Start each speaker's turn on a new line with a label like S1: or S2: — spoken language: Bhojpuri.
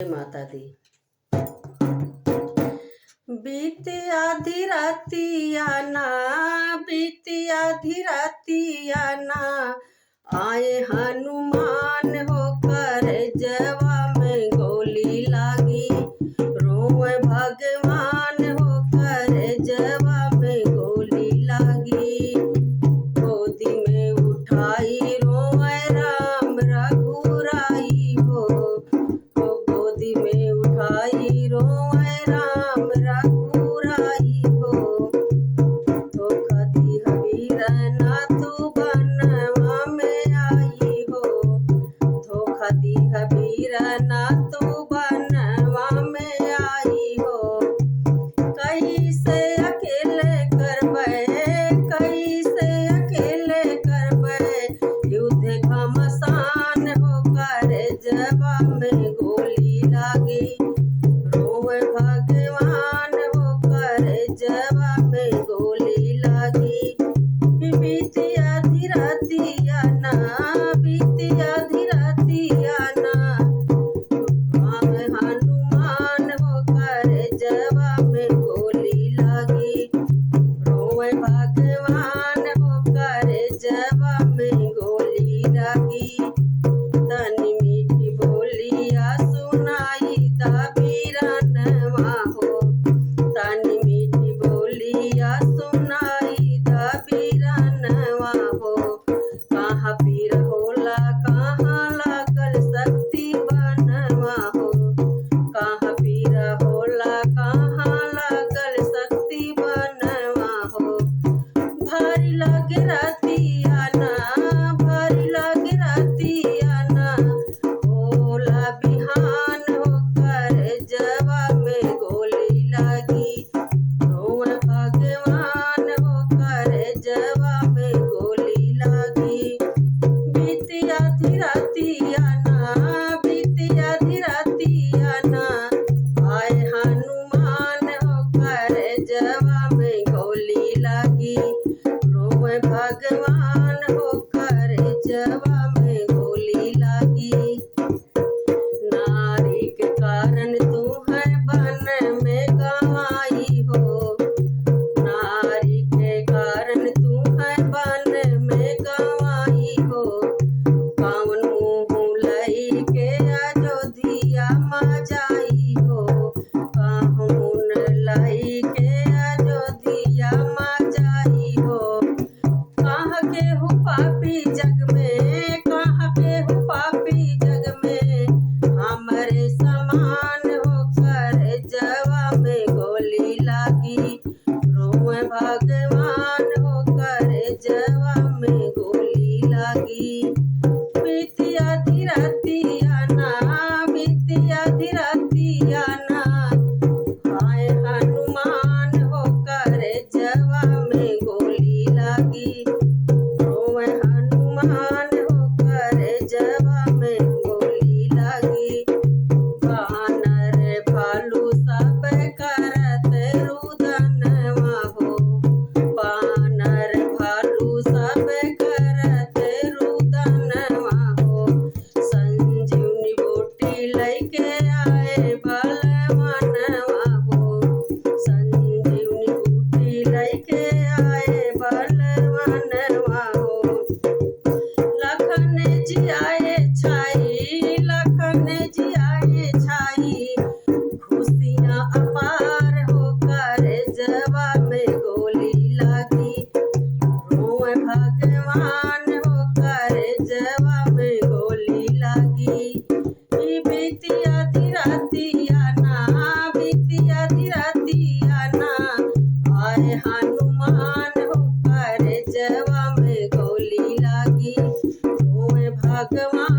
S1: माता दी। बीती आधी रातिया ना, बीती आधी रातिया ना, आए हनुमान होकर जवा में गोली लागी। रोए भगवान होकर जवा में गोली लागी। गोदी में उठाई रोए राम रघुराई हो। गोदी में उठाई रोए राम रघुराई हो। धोखा दी हबीर ना तू बनवा में आई हो। धोखा दी हबीर ना तू बनवा में आई हो। कैसे अकेले करबै, कैसे अकेले करबै, युद्ध घमसान होकर जवा में गोली लागी। रोए भगवान होकर जवा में गोली लागी। बीती आधी रातिया ना, बीती आधी रातिया ना, आए हनुमान होकर जवा में गोली लागी। रोए भगवान होकर जवा में गोली लागी। तनी मीठी बोलिया सुनाई दा बीरनवा हो। तनी मीठी बोलिया सुनाई दा बीरनवा हो। कहाँ पीर होला, कहाँ लागल शक्ति बनवा हो। कहाँ पीर होला, कहाँ लागल शक्ति बनवा हो। भारी लागे रातिया ना, भारी लागे रातिया ना, होला बिहान होकर जवा में गोली लागी। रोए भगवान होकर जवा में गोली लागी। बीती आधी रातिया ना, बीती आधी रातिया ना, आए हनुमान होकर जवा में गोली लागी। रोए भगवान होकर जवा में गोली लागी। नारी के कारण तू है वन में गंवाई हो। नारी के कारण तू है वन में गंवाई हो। कौन मुँह लई के अयोध्या मा जाई हो। कौन लई के अयोध्या मा जाई हो। कहाँ के हो पापी जग में, कहाँ के हो पापी जग में, हमरे समान होकर जवा में गोली लागी। रोए भगवान होकर जवा में गोली लागी। बीती आधी रातिया ना, बीती आधी रातिया ना, आए हनुमान होकर जवा में गोली लागी। रोए हनुमान होकर जवा में गोली लागी। बानर भालू सब करत रुदनवा हो। बानर भालू सब करत रुदनवा हो। संजीवनी बूटी लैके आए बलवनवा हो। संजीवनी बूटी लैके आए बलवनवा हो। लखन जी आए छाई, लखन जी आए छाई, खुशियाँ अपार होकर जवा में गोली लागी। रोए भगवान होकर जवा में गोली लागी। बीती आधी रातिया ना, बीती आधी रातिया ना, आए हनुमान होकर जवा में गोली लागी। रोए भगवान